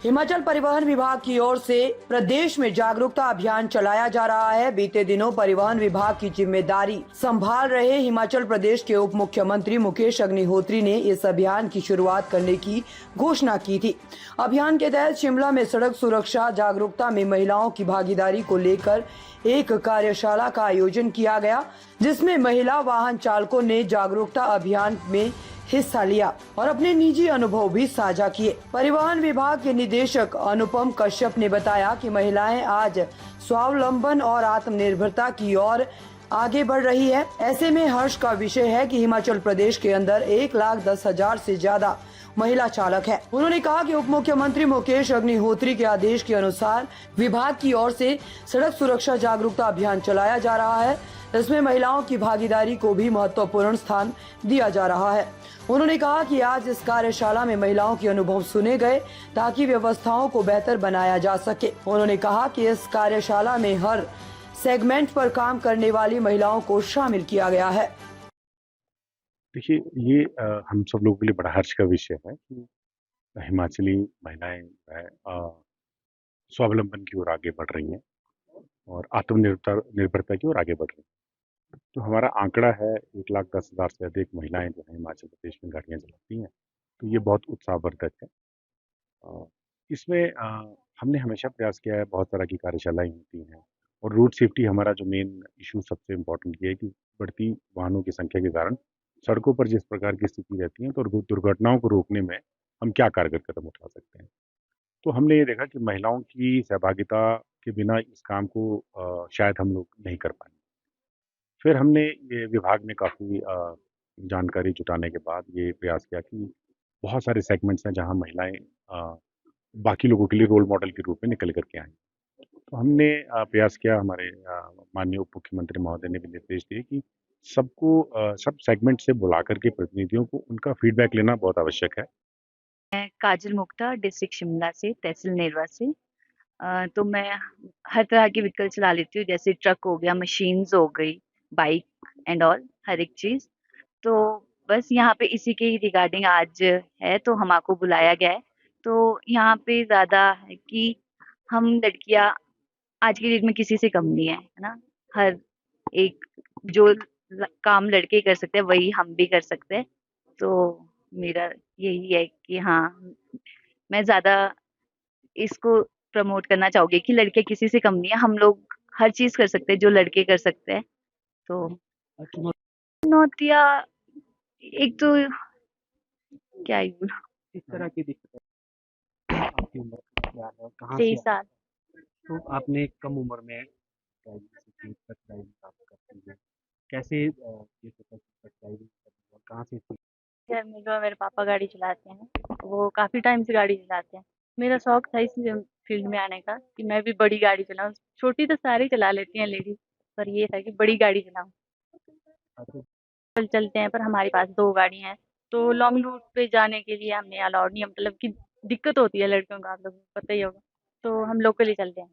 हिमाचल परिवहन विभाग की ओर से प्रदेश में जागरूकता अभियान चलाया जा रहा है। बीते दिनों परिवहन विभाग की जिम्मेदारी संभाल रहे हिमाचल प्रदेश के उप मुख्यमंत्री मुकेश अग्निहोत्री ने इस अभियान की शुरुआत करने की घोषणा की थी। अभियान के तहत शिमला में सड़क सुरक्षा जागरूकता में महिलाओं की भागीदारी को लेकर एक कार्यशाला का आयोजन किया गया, जिसमें महिला वाहन चालकों ने जागरूकता अभियान में हिस्सा लिया और अपने निजी अनुभव भी साझा किए। परिवहन विभाग के निदेशक अनुपम कश्यप ने बताया कि महिलाएं आज स्वावलंबन और आत्मनिर्भरता की ओर आगे बढ़ रही है। ऐसे में हर्ष का विषय है कि हिमाचल प्रदेश के अंदर 1,10,000 से ज्यादा महिला चालक है। उन्होंने कहा कि उप मुख्यमंत्री मुकेश अग्निहोत्री के आदेश के अनुसार विभाग की ओर से सड़क सुरक्षा जागरूकता अभियान चलाया जा रहा है। इसमें महिलाओं की भागीदारी को भी महत्वपूर्ण स्थान दिया जा रहा है। उन्होंने कहा कि आज इस कार्यशाला में महिलाओं के अनुभव सुने गए ताकि व्यवस्थाओं को बेहतर बनाया जा सके। उन्होंने कहा कि इस कार्यशाला में हर सेगमेंट पर काम करने वाली महिलाओं को शामिल किया गया है। देखिए, ये हम सब लोगों के लिए बड़ा हर्ष का विषय है कि हिमाचली महिलाएं जो है, स्वावलंबन की ओर आगे बढ़ रही हैं और निर्भरता की ओर आगे बढ़ रही हैं। तो हमारा आंकड़ा है 1,10,000 से अधिक महिलाएं जो है हिमाचल प्रदेश में गाड़ियां चलाती हैं। तो ये बहुत उत्साहवर्धक है। अ, इसमें हमने हमेशा प्रयास किया है, बहुत तरह की कार्यशालाएं होती हैं और रोड सेफ्टी हमारा जो मेन इशू सबसे इम्पोर्टेंट ये है कि बढ़ती वाहनों की संख्या के कारण सड़कों पर जिस प्रकार की स्थिति रहती है तो दुर्घटनाओं को रोकने में हम क्या कारगर कदम उठा सकते हैं। तो हमने ये देखा कि महिलाओं की सहभागिता के बिना इस काम को शायद हम लोग नहीं कर पाएंगे। फिर हमने ये विभाग में काफ़ी जानकारी जुटाने के बाद ये प्रयास किया कि बहुत सारे सेगमेंट्स हैं जहाँ महिलाएं बाकी लोगों के लिए रोल मॉडल के रूप में निकल कर के आएँ। तो हमने प्रयास किया, हमारे माननीय उप मुख्यमंत्री महोदय ने भी निर्देश दिए कि सबको सब सेगमेंट से बुला कर के प्रतिनिधियों को उनका फीडबैक लेना बहुत आवश्यक है। मैं काजल मुक्ता डिस्ट्रिक्ट शिमला से, तहसील नेरवा से। तो मैं हर तरह की व्हीकल चला लेती हूँ, जैसे ट्रक हो गया, मशीन्स हो गई, बाइक एंड ऑल, हर एक चीज़। तो बस यहाँ पे इसी के रिगार्डिंग आज है, तो हमको बुलाया गया है। तो यहाँ पे ज़्यादा है कि हम लड़कियाँ आज की डेट में किसी से कम नहीं है ना? हर एक जो काम लड़के कर सकते हैं वही हम भी कर सकते हैं। तो मेरा यही है कि हाँ, मैं ज़्यादा इसको प्रमोट करना चाहूँगी कि लड़के किसी से कम नहीं है, हम लोग हर चीज़ कर सकते हैं जो लड़के कर सकते हैं। तो चुनौतियाँ एक तो क्या ही बोलूँ, किस तरह की दिक्कत है? आपकी उम्र क्या है? कहाँ से 23 साल। तो आपने कम उम्र में ड्राइविंग सीखी, ट्रक ड्राइविंग आप करती हैं। कैसे ये सोचा कि ट्रक ड्राइविंग करनी है और कहाँ से सीखी? घर में जो मेरे पापा गाड़ी चलाते हैं, वो काफ़ी टाइम से गाड़ी चलाते हैं। मेरा शौक था इस फील्ड में आने का कि मैं भी बड़ी गाड़ी चलाऊँ। छोटी तो सारी चला लेती हैं लेडीज़, पर ये था कि बड़ी गाड़ी चलाऊँ। आपको कल चलते हैं, पर हमारे पास 2 गाड़ी हैं, तो लॉन्ग रूट पे जाने के लिए हमें अलाउड नहीं है, मतलब कि दिक्कत होती है लड़कियों को, आप लोगों को पता ही होगा, तो हम लोकल ही चलते हैं।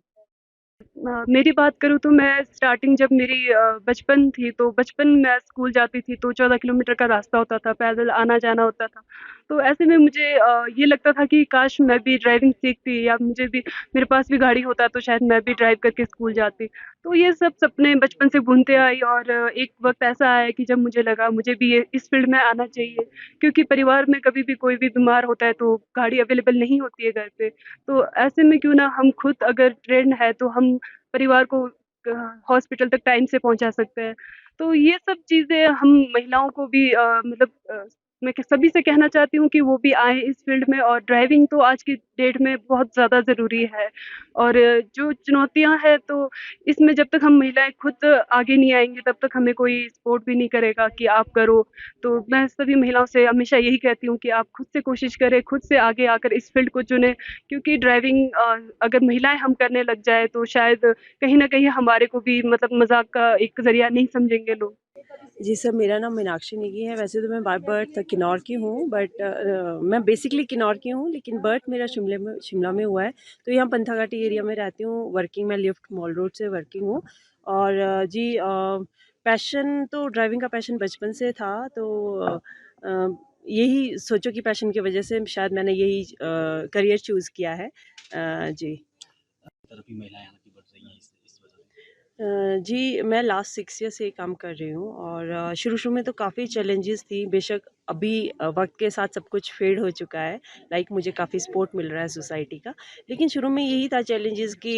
मेरी बात करूँ तो मैं स्टार्टिंग जब मेरी बचपन थी, तो बचपन मैं स्कूल जाती थी तो 14 किलोमीटर का रास्ता होता था, पैदल आना-जाना होता था। तो ऐसे में मुझे ये लगता था कि काश मैं भी ड्राइविंग सीखती या मुझे भी मेरे पास भी गाड़ी होता तो शायद मैं भी ड्राइव करके स्कूल जाती। तो ये सब सपने बचपन से बुनते आई और एक वक़्त ऐसा आया कि जब मुझे लगा मुझे भी ये इस फ़ील्ड में आना चाहिए, क्योंकि परिवार में कभी भी कोई भी बीमार होता है तो गाड़ी अवेलेबल नहीं होती है घर पे। तो ऐसे में क्यों ना हम खुद अगर ट्रेन्ड है तो हम परिवार को हॉस्पिटल तक टाइम से पहुँचा सकते हैं। तो ये सब चीज़ें हम महिलाओं को भी मैं सभी से कहना चाहती हूँ कि वो भी आएँ इस फ़ील्ड में और ड्राइविंग तो आज की डेट में बहुत ज़्यादा ज़रूरी है। और जो चुनौतियाँ हैं तो इसमें जब तक हम महिलाएँ खुद आगे नहीं आएँगी तब तक हमें कोई सपोर्ट भी नहीं करेगा कि आप करो। तो मैं सभी महिलाओं से हमेशा यही कहती हूँ कि आप खुद से कोशिश करें, खुद से आगे आकर इस फ़ील्ड को चुनें, क्योंकि ड्राइविंग अगर महिलाएँ हम करने लग जाएँ तो शायद कहीं न कहीं हमारे को भी मतलब मज़ाक का एक ज़रिया नहीं समझेंगे लोग। जी सर, मेरा नाम मीनाक्षी नेगी है। वैसे तो मैं बाय बर्थ किन्नौर की हूँ, बट मैं बेसिकली किन्नौर की हूँ, लेकिन बर्थ मेरा शिमला में हुआ है। तो यहाँ पंथाघाटी एरिया में रहती हूँ। वर्किंग मैं लिफ्ट मॉल रोड से वर्किंग हूँ। और पैशन तो ड्राइविंग का पैशन बचपन से था। तो यही सोचो कि पैशन की वजह से शायद मैंने यही करियर चूज़ किया है। जी। तरफ ही महिलाएं हालांकि बढ़ रही हैं इस वजह से। जी, मैं लास्ट 6 ईयर से काम कर रही हूँ और शुरू-शुरू में तो काफ़ी चैलेंजेस थी, बेशक अभी वक़्त के साथ सब कुछ फेड हो चुका है, लाइक मुझे काफ़ी सपोर्ट मिल रहा है सोसाइटी का। लेकिन शुरू में यही था चैलेंजेस कि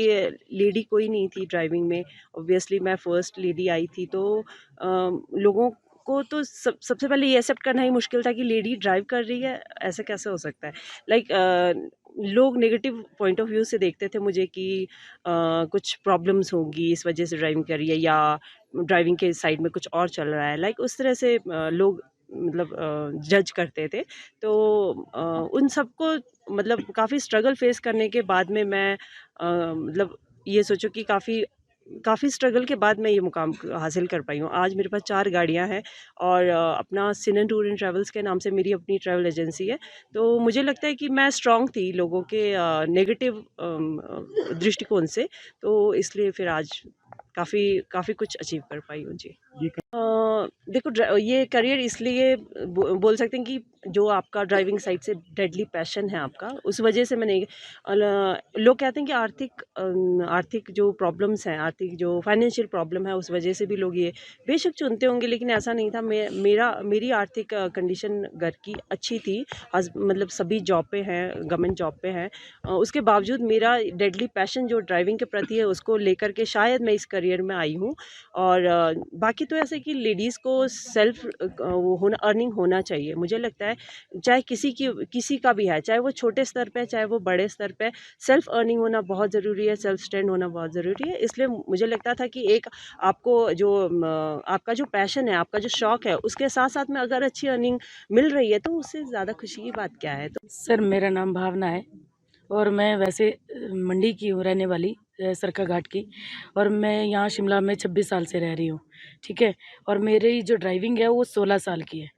लेडी कोई नहीं थी ड्राइविंग में, ऑब्वियसली मैं फर्स्ट लेडी आई थी तो लोगों को तो सबसे पहले ये एक्सेप्ट करना ही मुश्किल था कि लेडी ड्राइव कर रही है, ऐसा कैसे हो सकता है? लाइक लोग नेगेटिव पॉइंट ऑफ व्यू से देखते थे मुझे कि कुछ प्रॉब्लम्स होंगी इस वजह से ड्राइविंग कर रही है या ड्राइविंग के साइड में कुछ और चल रहा है, लाइक उस तरह से लोग मतलब जज करते थे। तो उन सबको मतलब काफ़ी स्ट्रगल फेस करने के बाद में मैं मतलब ये सोचो कि काफ़ी काफ़ी स्ट्रगल के बाद मैं ये मुकाम हासिल कर पाई हूँ। आज मेरे पास 4 गाड़ियाँ हैं और अपना सिनन टूर एंड ट्रैवल्स के नाम से मेरी अपनी ट्रैवल एजेंसी है। तो मुझे लगता है कि मैं स्ट्रॉन्ग थी लोगों के नेगेटिव दृष्टिकोण से, तो इसलिए फिर आज काफ़ी काफ़ी कुछ अचीव कर पाई हूँ। जी। ये देखो ये करियर इसलिए बोल सकते हैं कि जो आपका ड्राइविंग साइड से डेडली पैशन है आपका, उस वजह से मैंने लोग कहते हैं कि आर्थिक जो प्रॉब्लम्स हैं, आर्थिक जो फाइनेंशियल प्रॉब्लम है उस वजह से भी लोग ये बेशक चुनते होंगे, लेकिन ऐसा नहीं था। मेरी आर्थिक कंडीशन घर की अच्छी थी। मतलब सभी जॉब पे हैं, गवर्नमेंट जॉब पे हैं। उसके बावजूद मेरा डेडली पैशन जो ड्राइविंग के प्रति है उसको लेकर के शायद मैं इस करियर में आई हूँ। और बाकी तो ऐसे कि लेडीज़ को सेल्फ वो होना, अर्निंग होना चाहिए। मुझे लगता है चाहे किसी का भी है, चाहे वो छोटे स्तर पे चाहे वो बड़े स्तर पे, सेल्फ अर्निंग होना बहुत ज़रूरी है, सेल्फ स्टैंड होना बहुत ज़रूरी है। इसलिए मुझे लगता था कि एक आपको जो आपका जो पैशन है, आपका जो शौक़ है, उसके साथ-साथ में अगर अच्छी अर्निंग मिल रही है तो उससे ज़्यादा खुशी की बात क्या है? तो सर मेरा नाम भावना है और मैं वैसे मंडी की हूँ, रहने वाली सरका घाट की, और मैं यहाँ शिमला में 26 साल से रह रही हूँ, ठीक है। और मेरी जो ड्राइविंग है वो 16 साल की है।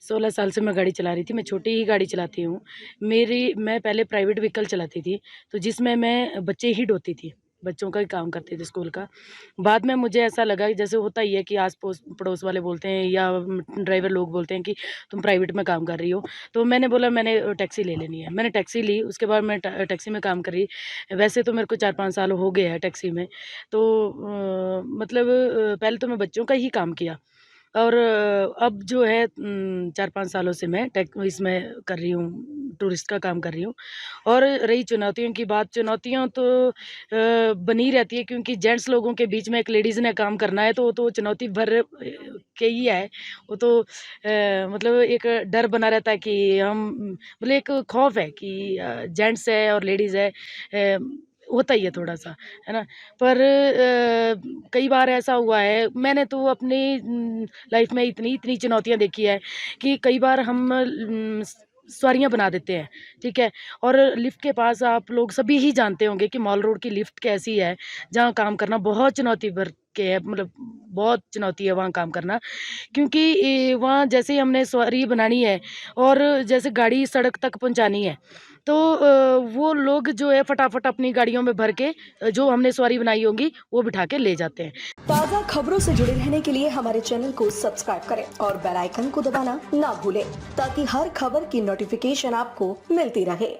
16 साल से मैं गाड़ी चला रही थी, मैं छोटी ही गाड़ी चलाती हूँ। मैं पहले प्राइवेट व्हीकल चलाती थी, तो जिसमें मैं बच्चे ही ढोती थी, बच्चों का ही काम करती थी स्कूल का। बाद में मुझे ऐसा लगा कि जैसे होता ही है कि आस पड़ोस वाले बोलते हैं या ड्राइवर लोग बोलते हैं कि तुम प्राइवेट में काम कर रही हो, तो मैंने बोला मैंने टैक्सी ले लेनी है। मैंने टैक्सी ली, उसके बाद मैं टैक्सी में काम करी। वैसे तो मेरे को 4-5 साल हो गए हैं टैक्सी में, तो मतलब पहले तो मैं बच्चों का ही काम किया और अब जो है 4-5 सालों से मैं इसमें कर रही हूँ, टूरिस्ट का काम कर रही हूँ। और रही चुनौतियों की बात, चुनौतियाँ तो बनी रहती है, क्योंकि जेंट्स लोगों के बीच में एक लेडीज़ ने काम करना है, तो वो तो चुनौती भर के ही है। वो तो मतलब एक डर बना रहता है कि हम मतलब एक खौफ है कि जेंट्स है और लेडीज़ है, होता ही है थोड़ा-सा, है ना? पर कई बार ऐसा हुआ है, मैंने तो अपनी लाइफ़ में इतनी चुनौतियाँ देखी है कि कई बार हम सवारियाँ बना देते हैं, ठीक है? और लिफ्ट के पास आप लोग सभी ही जानते होंगे कि मॉल रोड की लिफ्ट कैसी है, जहाँ काम करना बहुत चुनौती भर के है, मतलब बहुत चुनौती है वहाँ काम करना। क्योंकि वहाँ जैसे ही हमने सवारी बनानी है और जैसे गाड़ी सड़क तक पहुँचानी है, तो वो लोग जो है फटाफट अपनी गाड़ियों में भर के जो हमने सवारी बनाई होगी वो बिठा के ले जाते हैं। ताज़ा खबरों से जुड़े रहने के लिए हमारे चैनल को सब्सक्राइब करें और बेल आइकन को दबाना ना भूलें, ताकि हर खबर की नोटिफिकेशन आपको मिलती रहे।